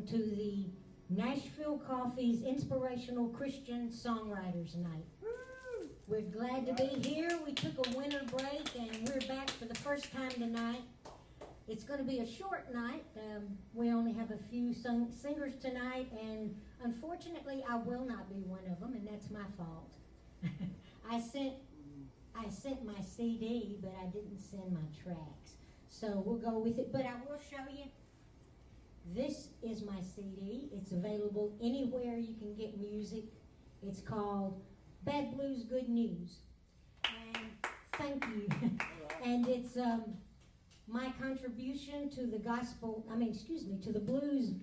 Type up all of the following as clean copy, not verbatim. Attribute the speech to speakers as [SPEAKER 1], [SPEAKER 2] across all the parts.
[SPEAKER 1] to the Nashville Coffee's Inspirational Christian Songwriters Night. We're glad to be here. We took a winter break and we're back for the first time tonight. It's going to be a short night. We only have a few singers tonight, and unfortunately I will not be one of them, and that's my fault. I sent my CD, but I didn't send my tracks. So we'll go with it, but I will show you. This is my CD. It's available anywhere you can get music. It's called Bad Blues, Good News. And thank you. And it's my contribution to the to the blues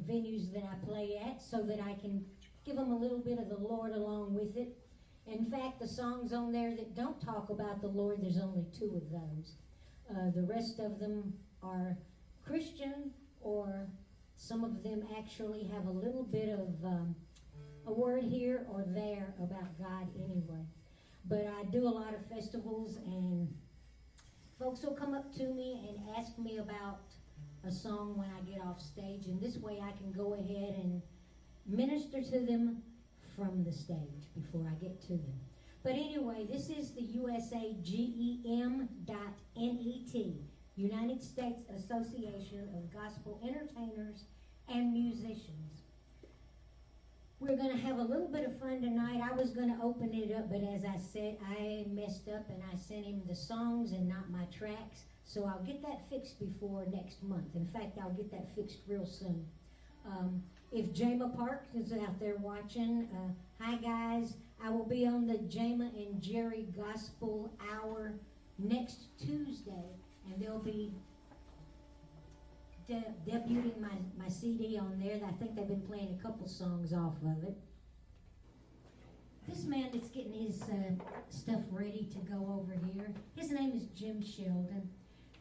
[SPEAKER 1] venues that I play at, so that I can give them a little bit of the Lord along with it. In fact, the songs on there that don't talk about the Lord, there's only 2 of those. The rest of them are Christian, or some of them actually have a little bit of a word here or there about God anyway. But I do a lot of festivals, and folks will come up to me and ask me about a song when I get off stage, and this way I can go ahead and minister to them from the stage before I get to them. But anyway, this is the USAGEM.NET, United States Association of Gospel Entertainers and Musicians. We're going to have a little bit of fun tonight. I was going to open it up, but as I said, I messed up and I sent him the songs and not my tracks. So I'll get that fixed before next month. In fact, I'll get that fixed real soon. If Jama Park is out there watching, hi guys. I will be on the Jama and Jerry Gospel Hour next Tuesday, and they'll be debuting my CD on there. I think they've been playing a couple songs off of it. This man that's getting his stuff ready to go over here, his name is Jim Sheldon,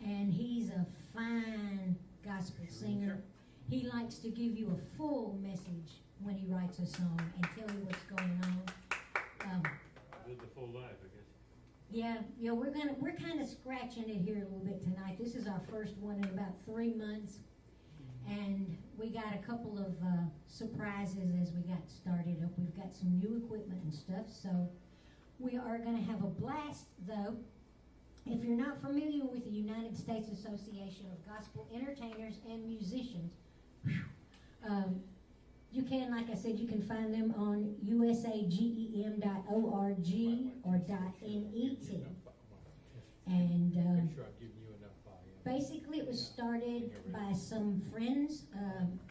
[SPEAKER 1] and he's a fine gospel singer. He likes to give you a full message when he writes a song and tell you what's going on.
[SPEAKER 2] Live the full life, I guess.
[SPEAKER 1] Yeah, we're kind of scratching it here a little bit tonight. This is our first one in about 3 months, and we got a couple of surprises as we got started up. We've got some new equipment and stuff, so we are going to have a blast, though. If you're not familiar with the United States Association of Gospel Entertainers and Musicians, you can, like I said, you can find them on usagem.org or .net. And basically it was started by some friends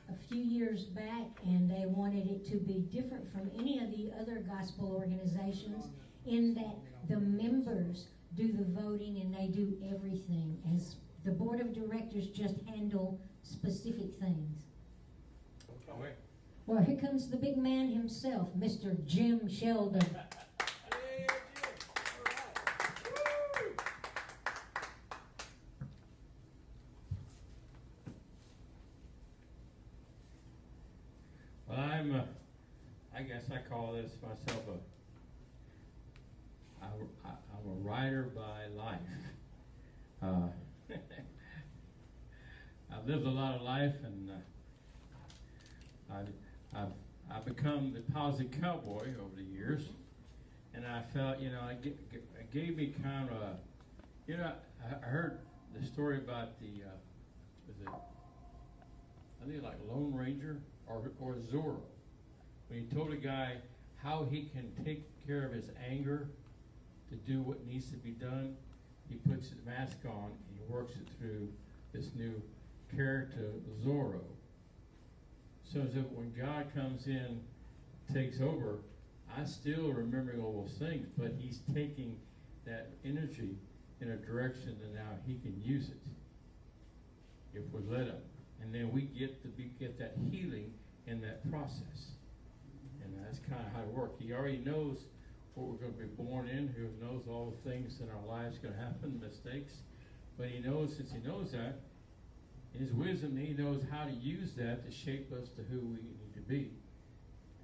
[SPEAKER 1] a few years back, and they wanted it to be different from any of the other gospel organizations in that the members do the voting and they do everything, as the board of directors just handle specific things.
[SPEAKER 2] Okay.
[SPEAKER 1] Well, here comes the big man himself, Mr. Jim Sheldon.
[SPEAKER 2] Well, I guess I call this myself I'm a writer by life. I've lived a lot of life, and I've become the positive cowboy over the years, and I felt, it gave me kind of a, I heard the story about the, I think like Lone Ranger or Zorro, when he told a guy how he can take care of his anger to do what needs to be done. He puts his mask on and he works it through this new character, Zorro. So that when God comes in, takes over, I still remembering all those things, but he's taking that energy in a direction that now he can use it if we let him. And then we get that healing in that process. And that's kind of how it works. He already knows what we're going to be born in. He knows all the things in our lives going to happen, mistakes. But he knows, since he knows that, in his wisdom, he knows how to use that to shape us to who we need to be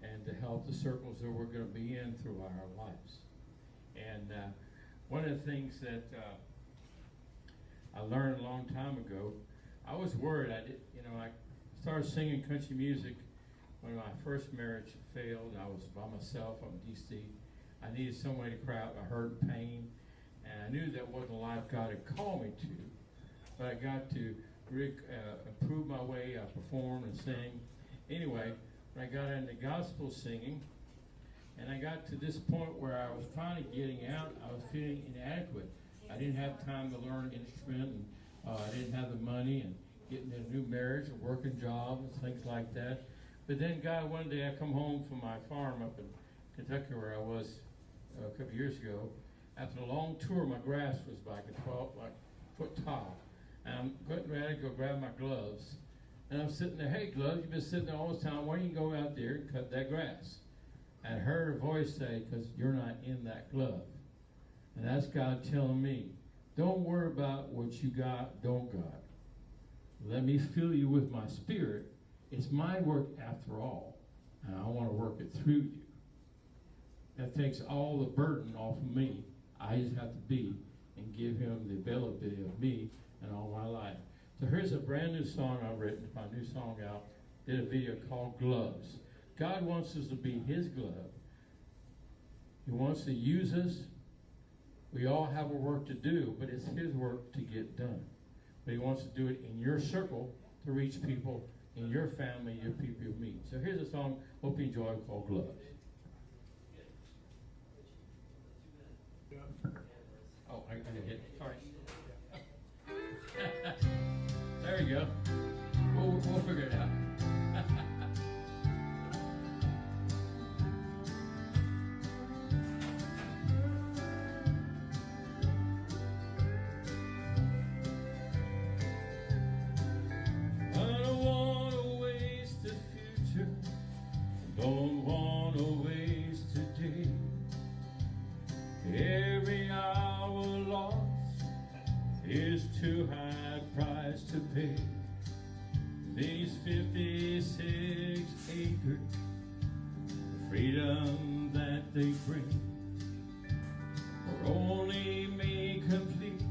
[SPEAKER 2] and to help the circles that we're going to be in through our lives. And one of the things that I learned a long time ago, I was worried. I did, started singing country music when my first marriage failed. I was by myself. I'm in D.C. I needed somebody to cry out my hurt and pain, and I knew that wasn't the life God had called me to. But I got to improve my way. I perform and sing. Anyway, when I got into gospel singing, and I got to this point where I was finally getting out, I was feeling inadequate. I didn't have time to learn an instrument, and I didn't have the money, and getting a new marriage, a working job, and things like that. But then God, one day I come home from my farm up in Kentucky where I was a couple years ago. After a long tour, my grass was like a foot tall. And I'm getting ready to go grab my gloves. And I'm sitting there, hey, gloves, you've been sitting there all this time. Why don't you go out there and cut that grass? And I heard a voice say, because you're not in that glove. And that's God telling me, don't worry about what you got, don't God. Let me fill you with my spirit. It's my work after all. And I want to work it through you. That takes all the burden off of me. I just have to be and give him the availability of me and all my life. So here's a brand new song I've written, my new song out. Did a video called Gloves. God wants us to be his glove. He wants to use us. We all have a work to do, but it's his work to get done. But he wants to do it in your circle to reach people in your family, your people you meet. So here's a song, hope you enjoy, called Gloves. Oh, I got hit. Sorry. There you go. We'll figure it out. I don't want to waste the future. Don't want to waste today. Every hour lost is too high a price to pay. These 56 acres, the freedom that they bring, are only made complete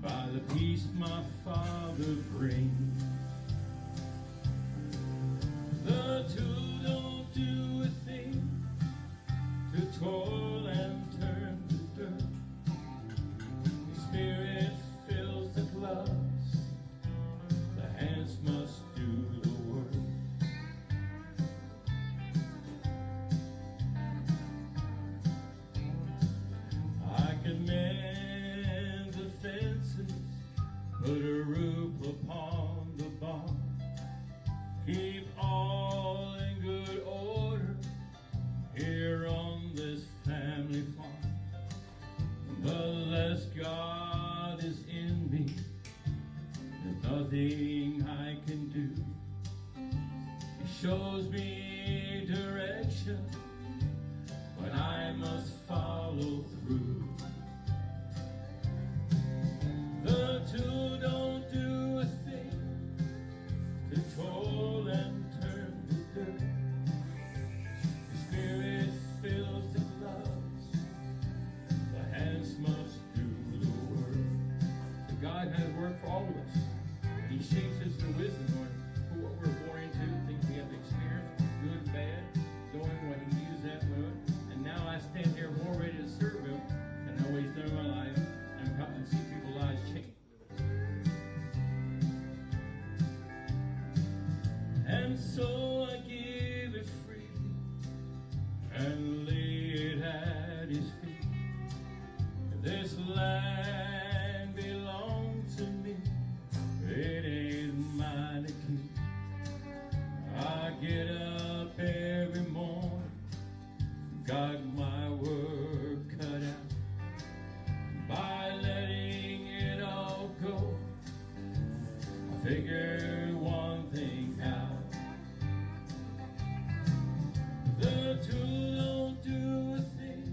[SPEAKER 2] by the peace my Father brings. The two don't do a thing to toil and turn to dirt. The Spirit fills the gloves, the hands must do the work. I can mend the fences, put a roof upon the barn, keep all in good order here on this family farm. The less God is in me, there's nothing I can do. He shows me direction, but I must follow through. The two don't do a thing to toil and turn to dirt. The Spirit fills the gloves, the hands must do the work. So God has work for all of us. He shapes us for wisdom on what we're born into, things we have to experience, good and bad, knowing what he used that moment. And now I stand here more ready to serve him than I always done in my life, and see people's lives change. And so I give it freely and lay it at his feet. This land belongs to me, it ain't mine to keep. I get up every morning, got my work cut out. By letting it all go, I figured one thing out. The two don't do a thing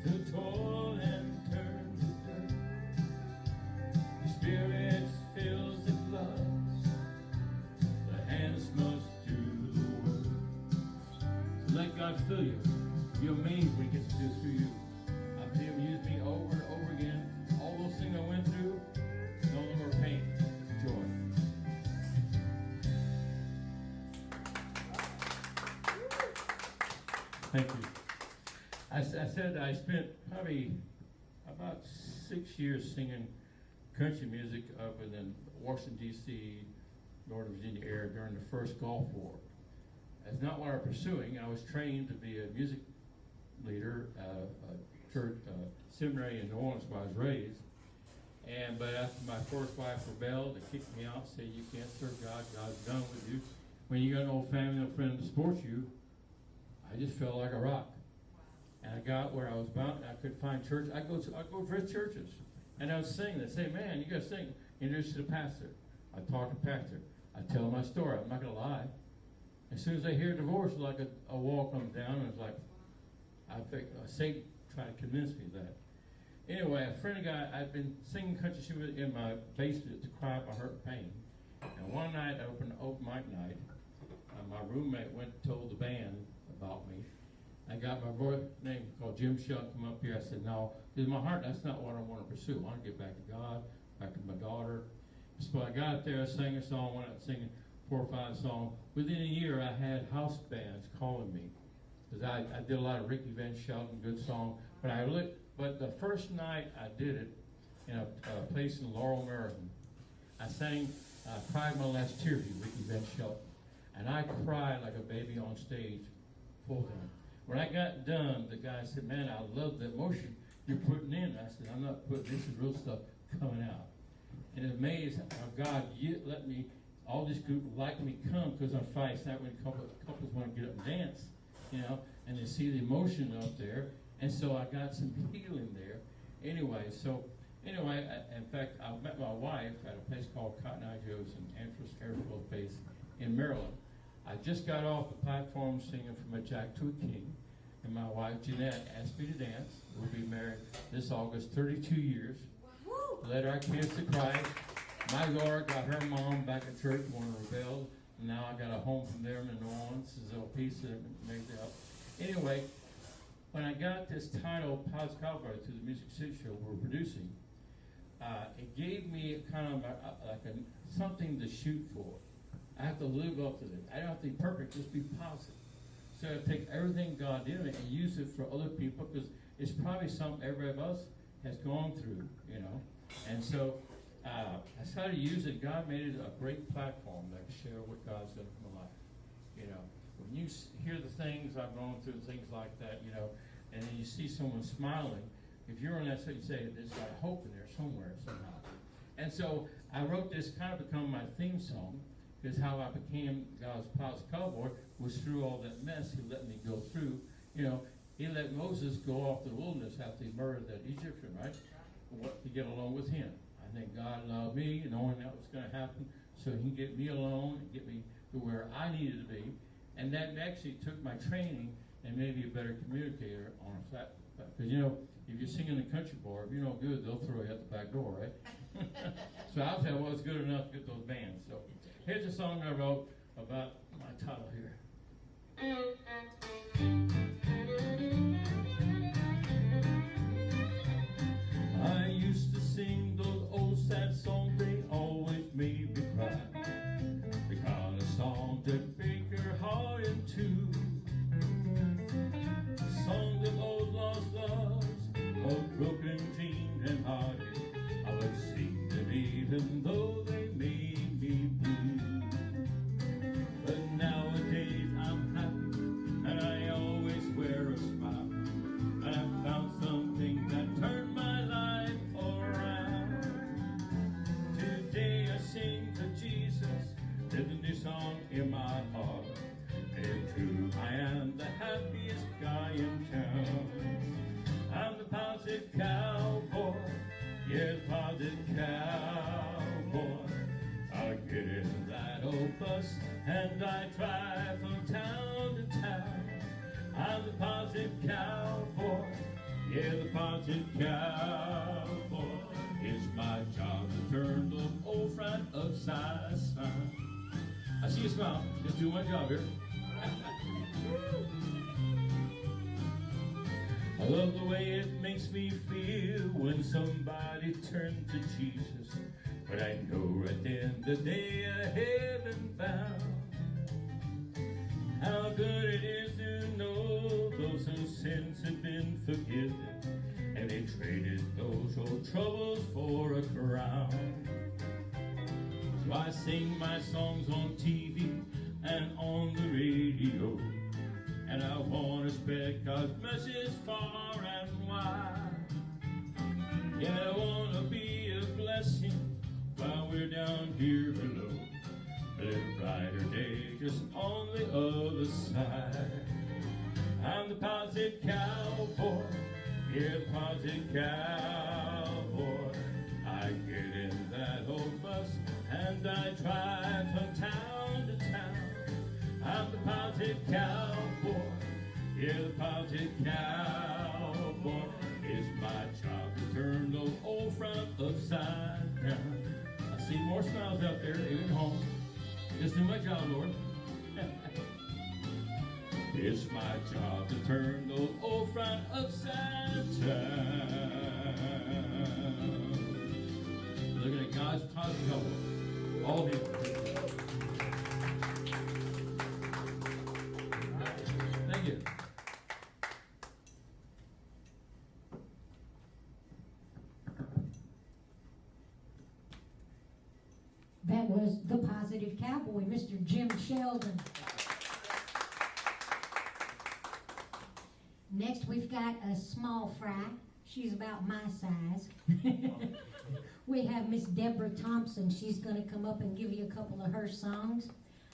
[SPEAKER 2] to toil and turn to dirt. The Spirit fills the gloves, the hands must do the work. So let God fill you. You're amazed when he gets to do through you. I've seen him use me over and over again. All those things I went through, no longer pain, it's joy. Thank you. I said I spent probably about 6 years singing country music up in Washington, D.C., Northern Virginia area during the first Gulf War. That's not what I was pursuing. I was trained to be a music leader, a church seminary in New Orleans where I was raised. But after my first wife rebelled, they kicked me out, said you can't serve God, God's done with you. When you got no family, no friend to support you, I just felt like a rock. And I got where I was bound. I could find church. I go to rich churches, and I would sing. They say, "Man, you got to sing." Introduce to the pastor. I talk to the pastor. I tell my story. I'm not gonna lie. As soon as I hear divorce, like a wall comes down, and it's like I think Satan tried to convince me of that. Anyway, a friend of guy, I'd been singing country music in my basement to cry out my hurt and pain. And one night, I opened an open mic night. My roommate went and told the band about me. I got my boy name called Jim Shuck come up here. I said, no, in my heart, that's not what I want to pursue. I want to get back to God, back to my daughter. So I got up there, I sang a song, went out singing 4 or 5 songs. Within a year, I had house bands calling me. Because I did a lot of Ricky Van Shelton, good song. But the first night I did it in a place in Laurel, Maryland, I sang Cried My Last Tear to Ricky Van Shelton. And I cried like a baby on stage full time. When I got done, the guy said, man, I love the emotion you're putting in. I said, I'm not putting, this is real stuff coming out. And it's amazing how God let me, all this group like me come because I'm Friday night when couples want to get up and dance, and they see the emotion up there. And so I got some healing there. Anyway, in fact, I met my wife at a place called Cotton Eye Joe's in Andrews Air Force Base in Maryland. I just got off the platform singing from a Jack to a King, and my wife Jeanette asked me to dance. We'll be married this August, 32 years. Led our kids to Christ. My daughter got her mom back at church when we rebelled. And now I got a home from there in New Orleans. This is a piece that made it up. Anyway, when I got this title, Positive Cowboy, to the Music City Show we're producing, it gave me kind of something to shoot for. I have to live up to it. I don't have to be perfect, just be positive. So I take everything God did and use it for other people because it's probably something every of us has gone through, And so I started to use it. God made it a great platform that I can share what God's done in my life. When you hear the things I've gone through, things like that, and then you see someone smiling, if you're on that side, you say, there's like hope in there somewhere, somehow. And so I wrote this, kind of become my theme song, because how I became God's Positive Cowboy was through all that mess He let me go through. He let Moses go off to the wilderness after he murdered that Egyptian, right? To get along with him. I think God loved me, knowing that was going to happen, so He can get me alone and get me to where I needed to be. And that actually took my training and made me a better communicator on a flat. Because, if you're singing in a country bar, if you're no good, they'll throw you out the back door, right? So I was saying, well, it's good enough to get those bands. So here's a song I wrote about my title here. I used to sing those old sad songs, they always made me cry. The kind of song that break your heart in two. Songs of old lost loves, of broken dreams and heartache. I would sing them even though they made me blue. But nowadays I'm happy and I always wear a smile. And I found something that turned my life around. Today I sing to Jesus, living this song in my heart. And true, I am the happiest guy in town. I'm the positive cowboy, yeah, the positive cowboy. I get in that old bus and I drive from town to town. I'm the positive cowboy, yeah, the positive cowboy. It's my job to turn the old front upside down. I see you smile. Just do my job here. I love the way it makes me feel when somebody turns to Jesus. But I know right then the day of heaven bound. How good it is to know the around. So I sing my songs on TV and on the radio, and I want to spread God's message far and wide. Yeah, I want to be a blessing while we're down here below. A little brighter day just on the other side. I'm the positive cowboy, yeah, positive cowboy. I get in that old bus and I drive from town to town. I'm the positive cowboy, yeah, the positive cowboy. It's my job to turn those old front upside down. I see more smiles out there, even home. Just do my job, Lord. It's my job to turn those old front upside down. Looking at God's positive cowboy. All of you. Thank you.
[SPEAKER 1] That was the positive cowboy, Mr. Jim Sheldon. Next, we've got a small fry. She's about my size. We have Miss Deborah Thompson. She's going to come up and give you a couple of her songs.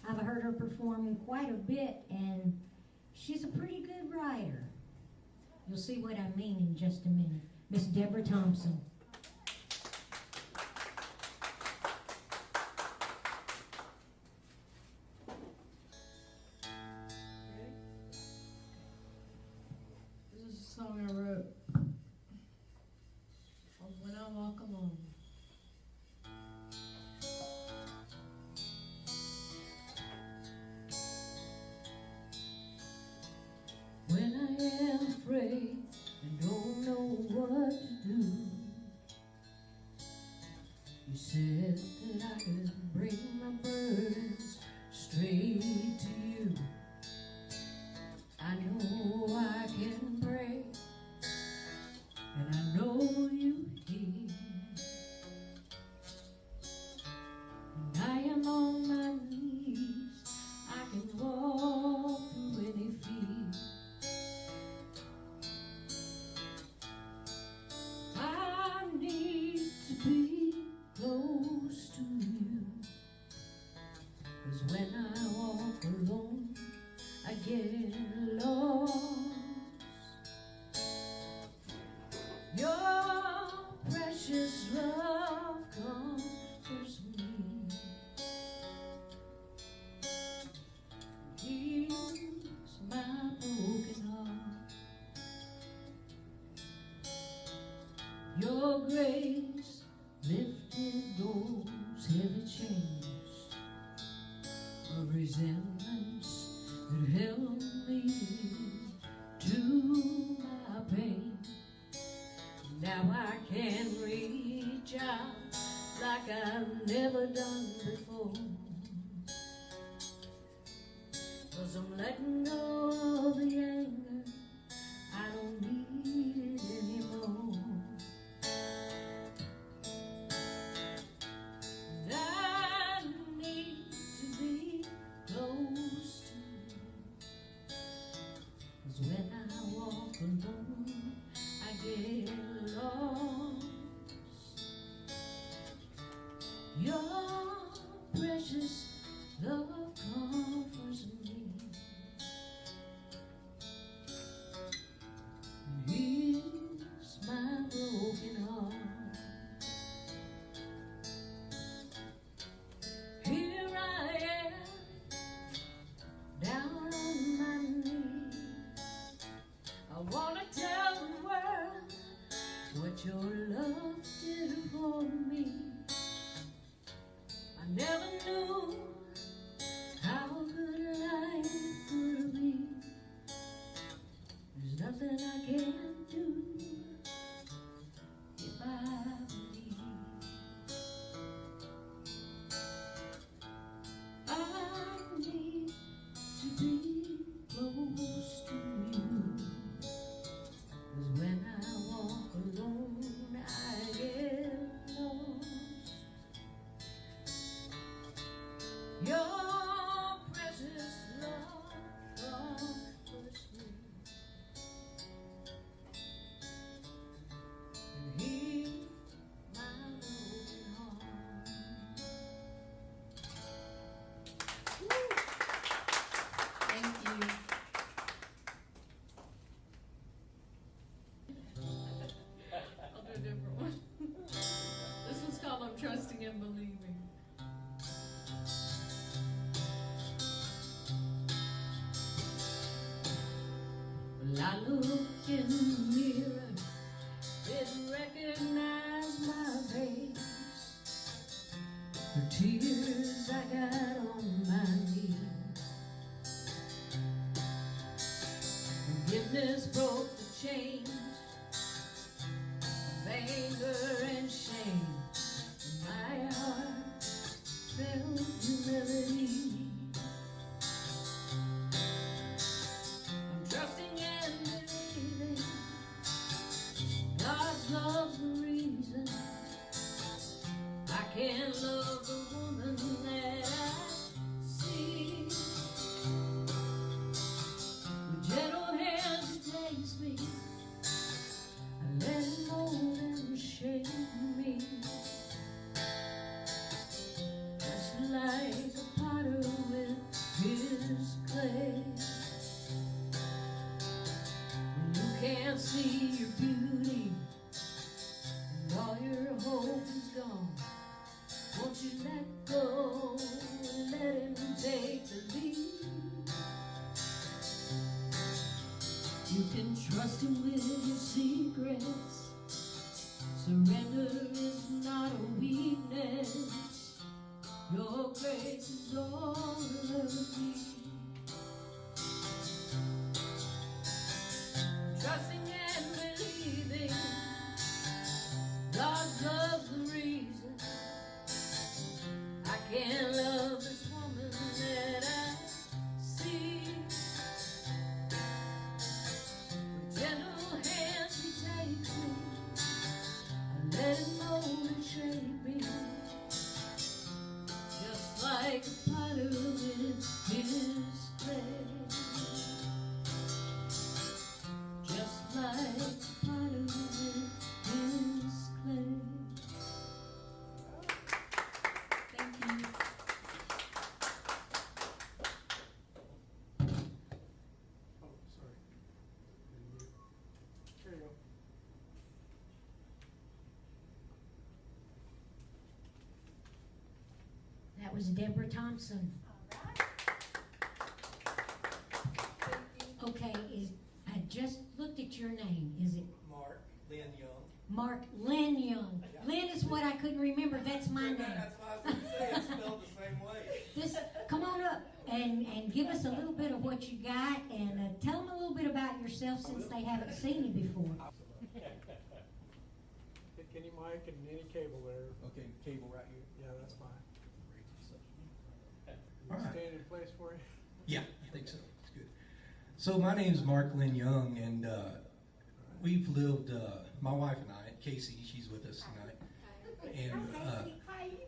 [SPEAKER 1] I've heard her perform quite a bit, and she's a pretty good writer. You'll see what I mean in just a minute. Miss Deborah Thompson.
[SPEAKER 3] This is a song I wrote called When I Walk Alone. When I am afraid and don't know what to do, you said that I could bring my burdens straight to you. I know I can pray, and I know you hear. And I am on my knees, I can walk through any fear. I need to be close to you, 'cause when I walk alone, I get lost. Your precious love comforts me, heals my broken heart. Your grace lifted those heavy chains of resentments that held me to my pain. Now I can reach out like I've never done before, 'cause I'm letting go of the anger, I don't need it anymore. And I need to be close to you, 'cause when I walk alone, I get lost. Your precious love comforts me, heals my broken heart. Here I am, down on my knees. I wanna tell the world what your love did for me. I never knew how good life could be. There's nothing I can't do if I believe. I need to be close to you, 'cause when I walk alone, I get lost. Well, I looked in the mirror, didn't recognize my face. The tears I got on my knees. Forgiveness broke the chains of anger and shame. My heart felt humility. I'm trusting and believing God's love's the reason I can love the woman that I see. With gentle hands he takes me, I let him mold and shape me. Just like a potter with his clay. When you can't see your beauty and all your hope is gone, won't you let go and let him take the lead? You can trust him with your secrets. Surrender is not a weakness. Your grace is all I need. Trusting and believing God's love's the reason I can't love this woman that I see. With gentle hands he takes me, I let him mold and shape me. Just like a potter with his clay. Just like a potter with his clay. Thank you.
[SPEAKER 4] Oh, sorry. There you go.
[SPEAKER 1] That was Deborah Thompson. Okay, I just looked at your name. Is it
[SPEAKER 5] Mark Lynn Young.
[SPEAKER 1] Mark Lynn Young?
[SPEAKER 5] Yeah.
[SPEAKER 1] Lynn is what I couldn't remember. That's my name.
[SPEAKER 5] That's what I was going to say. It's spelled the same way.
[SPEAKER 1] This, come on up and give us a little bit of what you got, and tell them a little bit about yourself since they haven't seen you before.
[SPEAKER 4] Pick any mic and any cable there.
[SPEAKER 5] Okay, cable right here.
[SPEAKER 4] Yeah, that's fine.
[SPEAKER 5] All right.
[SPEAKER 4] Stand in place for you.
[SPEAKER 5] Yeah, I think so. It's good. So my name is Mark Lynn Young, and we've lived, my wife and I, Casey, she's with us tonight, and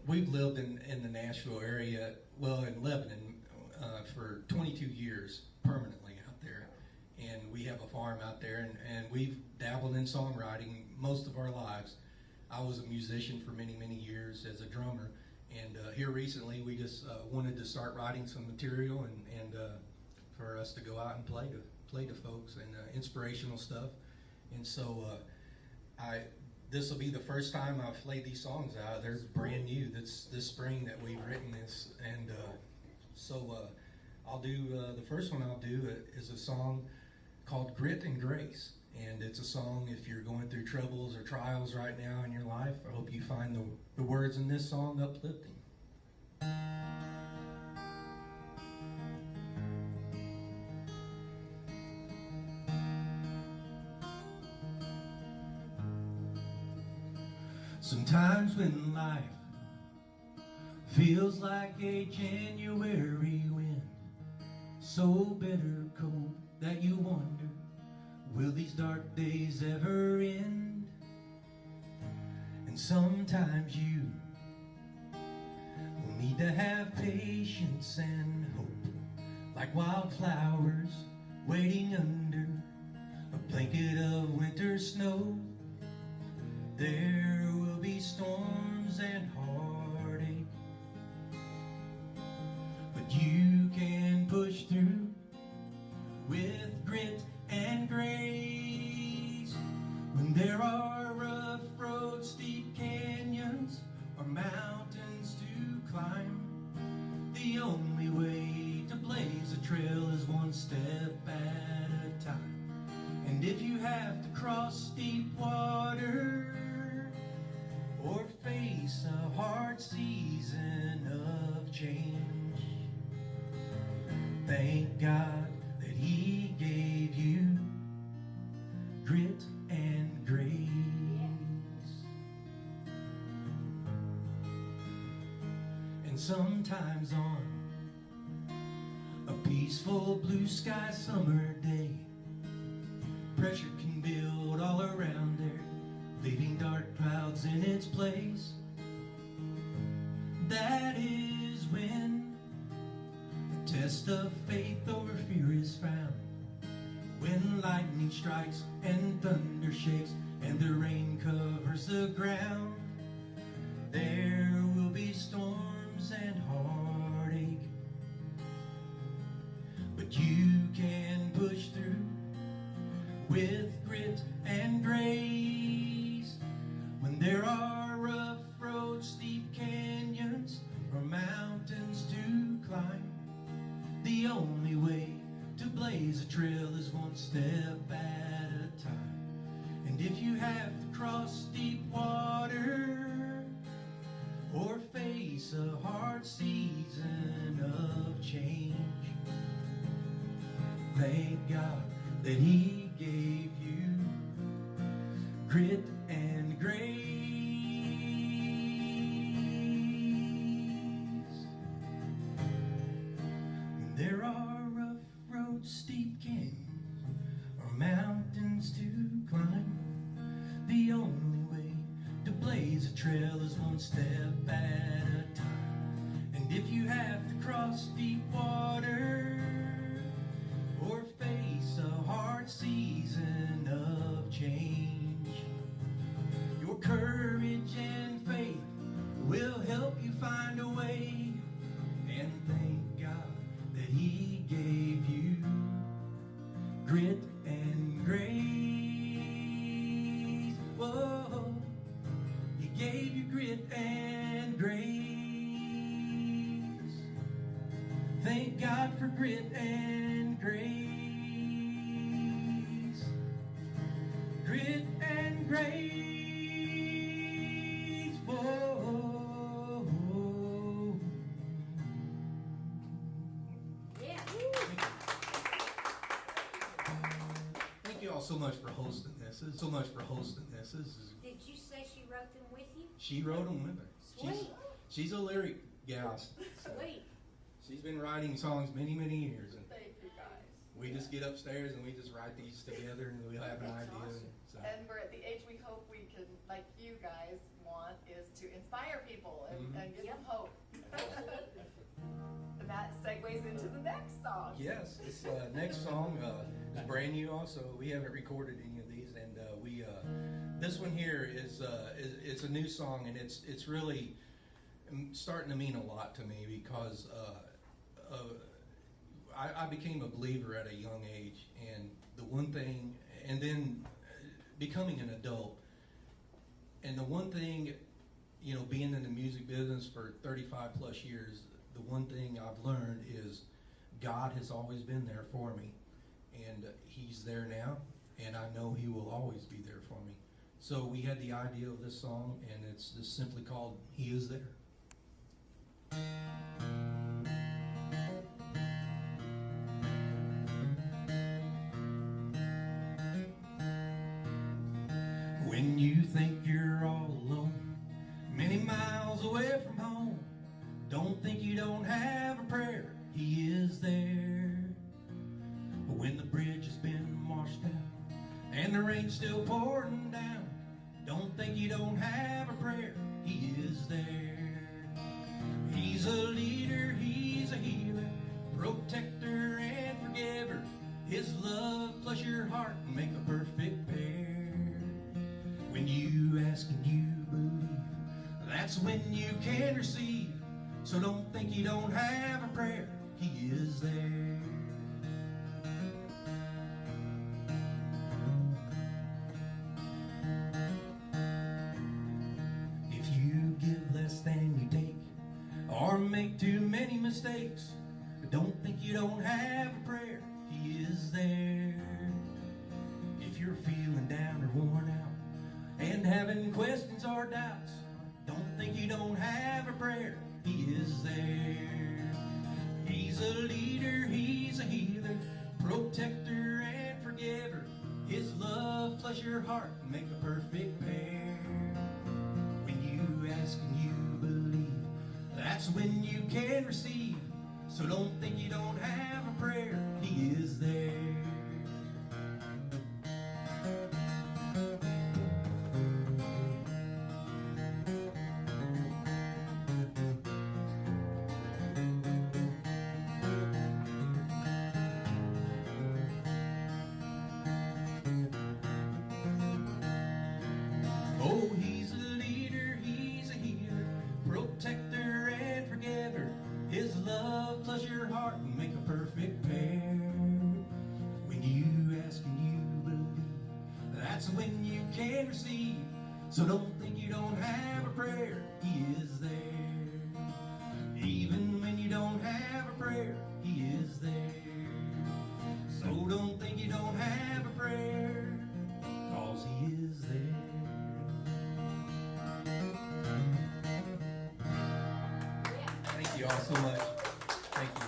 [SPEAKER 5] we've lived in the Nashville area, well, in Lebanon, for 22 years permanently out there, and we have a farm out there, and we've dabbled in songwriting most of our lives. I was a musician for many, many years as a drummer. And here recently, we just wanted to start writing some material and for us to go out and play to folks and inspirational stuff. And so this will be the first time I've played these songs out. They're brand new. That's this spring that we've written this. And so I'll do the first one I'll do is a song called Grit and Grace. And it's a song if you're going through troubles or trials right now in your life. I hope you find the words in this song uplifting. Sometimes when life feels like a January wind, so bitter cold that you wonder, will these dark days ever end? And sometimes you will need to have patience and hope, like wildflowers waiting under a blanket of winter snow. There will be storms and heartache, but you can push through with grit and grace. When there are rough roads, steep canyons, or mountains to climb, the only way to blaze a trail is one step at a time. And if you have to cross deep water or face a hard season of change, thank God that He gave you grit and grace. And sometimes on a peaceful blue sky summer day, pressure can build all around there, leaving dark clouds in its place. That is when the test of faith over fear is found. When lightning strikes and thunder shakes and the rain covers the ground, there will be storms and heartache, but you can push through with grit and grace. When there are rough roads, steep canyons, or mountains to climb, the only way to blaze a trail is one step at a time. And if you have to cross deep water or face a hard season of change, thank God that He gave you grit and grace. When there are rough roads, steep canyons, or mountains to climb, the only way to blaze a trail is one step at a time. And if you have to cross deep water or face a hard season of change, your courage and faith will help you find a way. And thank God that He gave you grit and grace. Whoa, He gave you grit and grace. Thank God for grit and grace. Grit and grace. Whoa.
[SPEAKER 1] Yeah.
[SPEAKER 5] Thank you all so much for hosting this. This is,
[SPEAKER 1] Did you say she wrote them with you?
[SPEAKER 5] she wrote them with her.
[SPEAKER 1] Sweet.
[SPEAKER 5] She's a lyric gal.
[SPEAKER 1] Sweet.
[SPEAKER 5] She's been writing songs many, many years. And
[SPEAKER 6] Thank you guys.
[SPEAKER 5] we just get upstairs and we just write these together and we'll have an
[SPEAKER 6] That's
[SPEAKER 5] idea.
[SPEAKER 6] awesome.
[SPEAKER 5] So.
[SPEAKER 6] And we're at the age we hope we can, like you guys want, is to inspire people and,
[SPEAKER 5] Mhm.
[SPEAKER 6] and give
[SPEAKER 1] Yep.
[SPEAKER 6] them hope. And that segues into the next song.
[SPEAKER 5] Yes, this next song is brand new. Also, we haven't recorded any of these, and this one here is it's a new song, and it's really starting to mean a lot to me because I became a believer at a young age, and the one thing, and then becoming an adult, and the one thing, you know, being in the music business for 35 plus years, the one thing I've learned is God has always been there for me, and He's there now, and I know He will always be there for me. So we had the idea of this song, and it's just simply called He Is There. When you think you're all alone, many miles away from home, don't think you don't have a prayer. He is there. But when the bridge has been washed out and the rain's still pouring down, don't think you don't have a prayer. He is there. He's a leader, He's a healer, protector and forgiver. His love plus your heart make a perfect pair. When you ask and you believe, that's when you can receive. So don't think you don't have a prayer. He is there. If you give less than you take, or make too many mistakes, don't think you don't have a prayer. He is there. If you're worn out and having questions or doubts, don't think you don't have a prayer. He is there. He's a leader, he's a healer, protector and forgiver. His love plus your heart make a perfect pair. When you ask and you believe, that's when you can receive. So don't think you don't have a prayer. He is there. Oh, he's a leader, he's a healer, protector and forgiver. His love plus your heart make a perfect pair. When you ask and you believe, that's when you can receive. So don't think you don't have a prayer. He is there. Even when you don't have a prayer, he is there. So don't think you don't have a prayer, 'cause he is there. Thank you all so much. Thank you.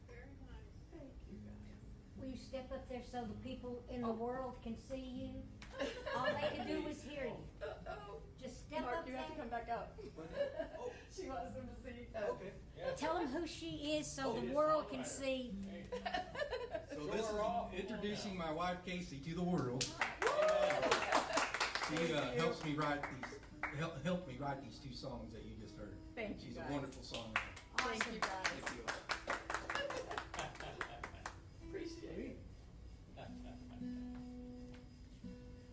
[SPEAKER 6] Very nice. Thank you guys.
[SPEAKER 1] Will you step up there so the people in the world can see you? All they can do is hear you. Just step
[SPEAKER 6] Mark,
[SPEAKER 1] up
[SPEAKER 6] you
[SPEAKER 1] there.
[SPEAKER 6] have to come back up. She wants them to see.
[SPEAKER 5] Okay.
[SPEAKER 1] Tell them who she is so the world can see.
[SPEAKER 5] So this is introducing my wife Casey to the world. She helps me write helped me write these two songs that you just heard.
[SPEAKER 6] Thank you,
[SPEAKER 5] She's
[SPEAKER 6] guys.
[SPEAKER 5] a wonderful songwriter.
[SPEAKER 6] Thank you guys.
[SPEAKER 5] Thank you all.
[SPEAKER 6] Appreciate it.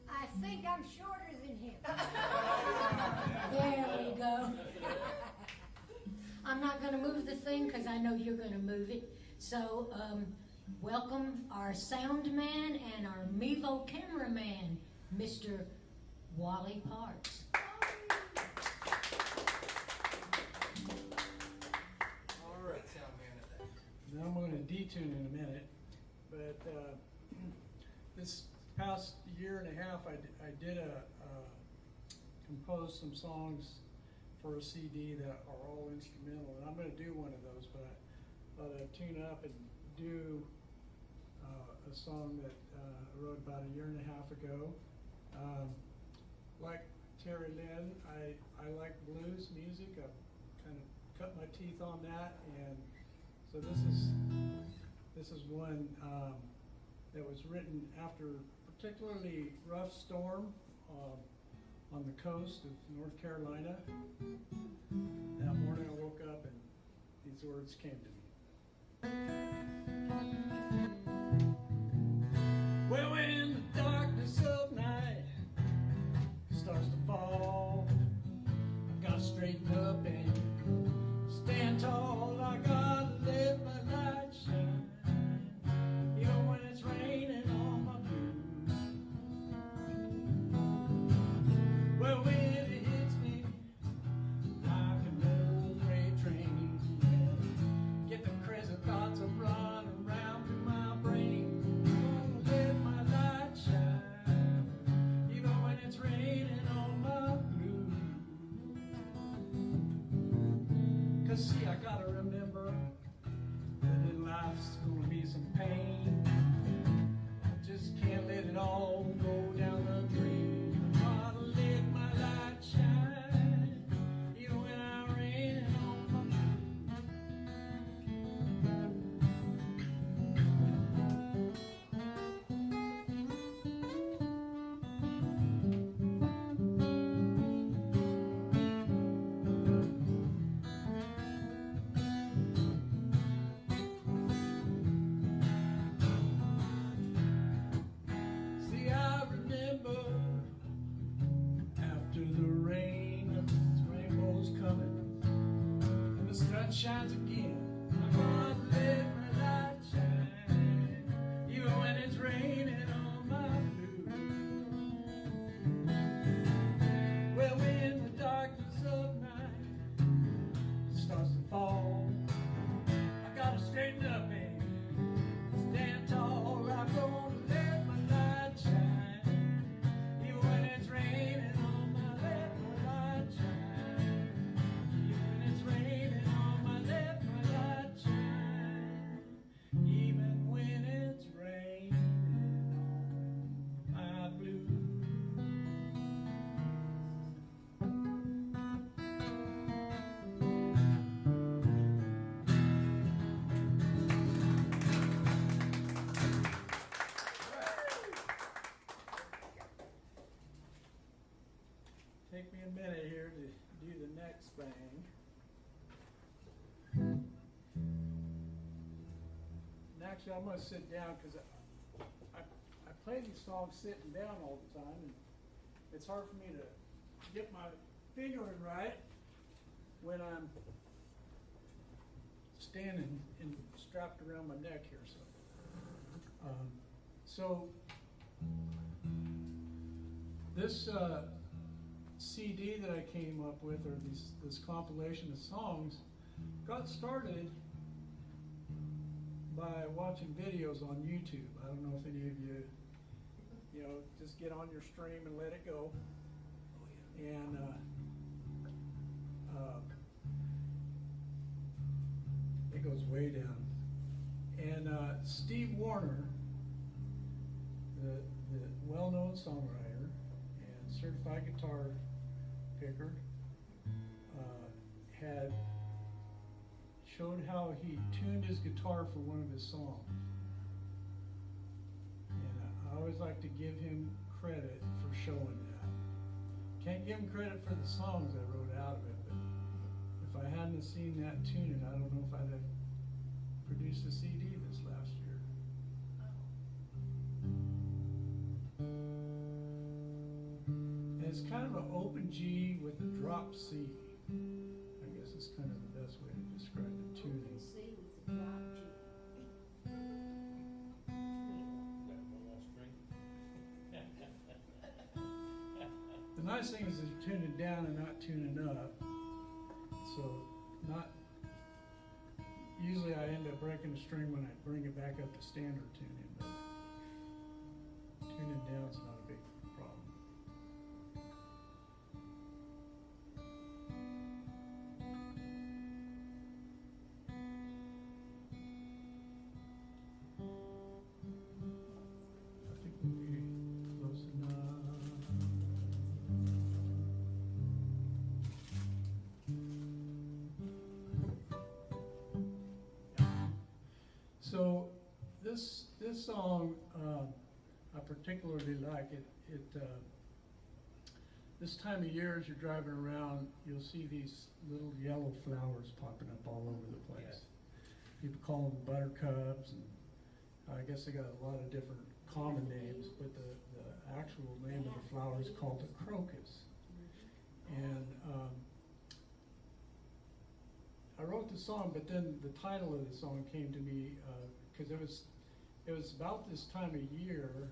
[SPEAKER 1] I think I'm shorter than him. There we go. I'm not going to move the thing because I know you're going to move it. So, welcome our sound man and our Mevo cameraman, Mr. Wally Parks.
[SPEAKER 4] All right.
[SPEAKER 5] Sound man at that.
[SPEAKER 4] Now I'm going to detune in a minute, but this past year and a half, I did compose some songs for a CD that are all instrumental, and I'm going to do one of those, but I thought I'd tune up and do a song that I wrote about a year and a half ago. Like Terry Lynn, I like blues music. I've kind of cut my teeth on that, and so this is one that was written after a particularly rough storm on the coast of North Carolina. That morning I woke up and these words came to me. Well, when the darkness of night starts to fall, I gotta straighten up and stand tall. I gotta let my light shine, even when it's raining on my blues. Well, when it hits me like an old freight train, get the crazy thoughts of running around through my brain. Gonna let my light shine, even when it's raining on my blues. 'Cause see, I gotta remember that in life's gonna be some pain. I just can't let it all go down the drain. I gotta let my light shine, even when I'm raining on my See, I remember actually, I'm gonna sit down, because I play these songs sitting down all the time, and it's hard for me to get my fingering right when I'm standing and strapped around my neck here, so this CD that I came up with, or this compilation of songs, got started by watching videos on YouTube. I don't know if any of you, just get on your stream and let it go. And it goes way down. And Steve Warner, the well-known songwriter and certified guitar picker, had showed how he tuned his guitar for one of his songs. And I always like to give him credit for showing that. Can't give him credit for the songs I wrote out of it, but if I hadn't seen that tuning, I don't know if I'd have produced a CD this last year. And it's kind of an open G with a drop C. I guess it's kind of the best way to describe the tuning.
[SPEAKER 1] Open C with a drop G.
[SPEAKER 4] The nice thing is it's tuning down and not tuning up. So usually I end up breaking the string when I bring it back up to standard tuning, but tuning down is not a big problem. I think we'll be close enough. So this song I particularly like. This time of year, as you're driving around, you'll see these little yellow flowers popping up all over the place.
[SPEAKER 2] Yes.
[SPEAKER 4] People call them buttercups, and I guess they got a lot of different common names, but the actual name of the flower is called the crocus. And I wrote the song, but then the title of the song came to me because it was about this time of year.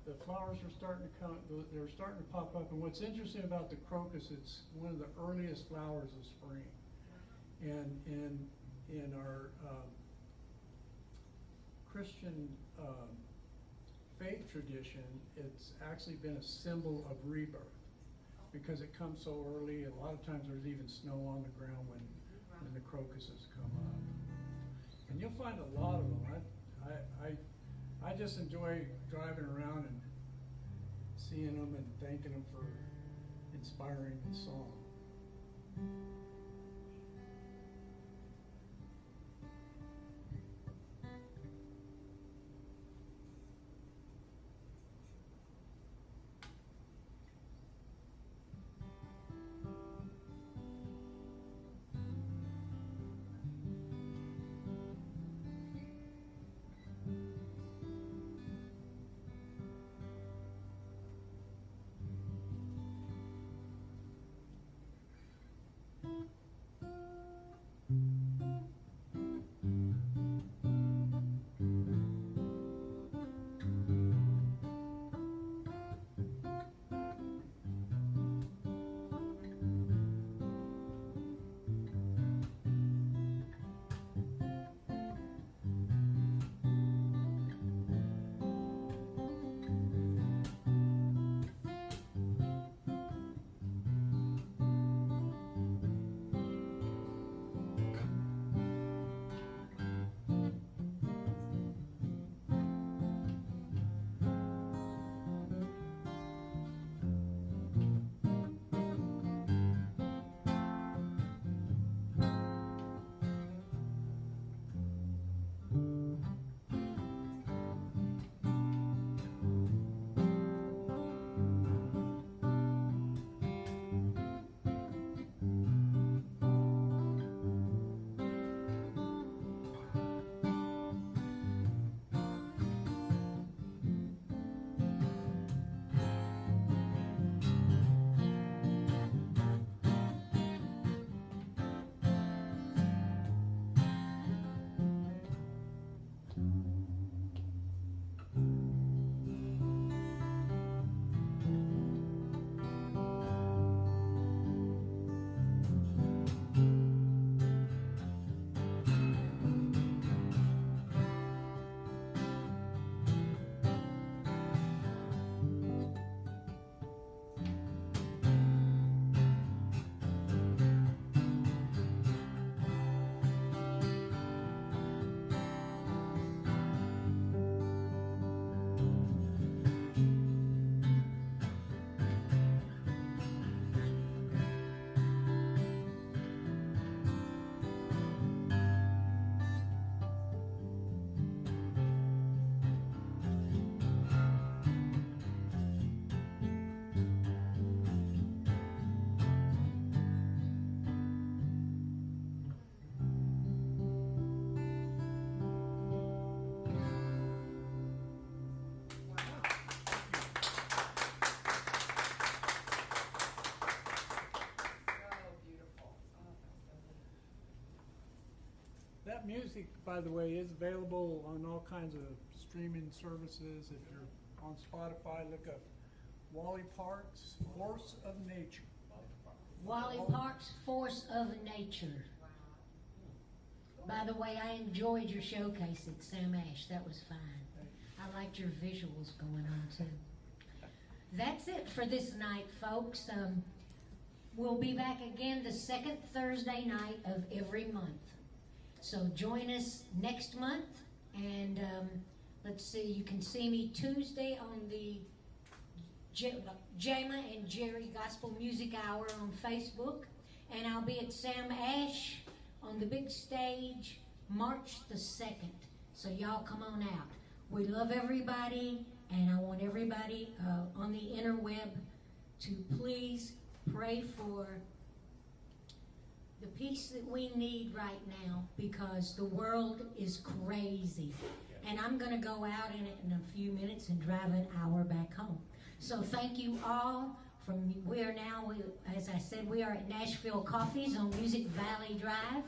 [SPEAKER 4] The flowers were starting to come. They were starting to pop up. And what's interesting about the crocus, it's one of the earliest flowers of spring. And in our Christian faith tradition, it's actually been a symbol of rebirth, because it comes so early. A lot of times there's even snow on the ground when the crocuses come up. And you'll find a lot of them. I just enjoy driving around and seeing them and thanking them for inspiring the song. That music, by the way, is available on all kinds of streaming services. If you're on Spotify, look up Wally Parks, Force of Nature.
[SPEAKER 1] Wally Parks, Force of Nature. By the way, I enjoyed your showcase at Sam Ash. That was fine. I liked your visuals going on too. That's it for this night, folks. We'll be back again the second Thursday night of every month. So join us next month, and let's see, you can see me Tuesday on the Jama and Jerry Gospel Music Hour on Facebook, and I'll be at Sam Ash on the big stage March the 2nd. So y'all come on out. We love everybody, and I want everybody on the interweb to please pray for the peace that we need right now, because the world is crazy. And I'm going to go out in it in a few minutes and drive an hour back home. So thank you all. As I said, we are at Nashville Coffees on Music Valley Drive.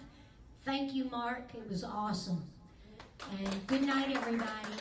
[SPEAKER 1] Thank you, Mark. It was awesome. And good night, everybody.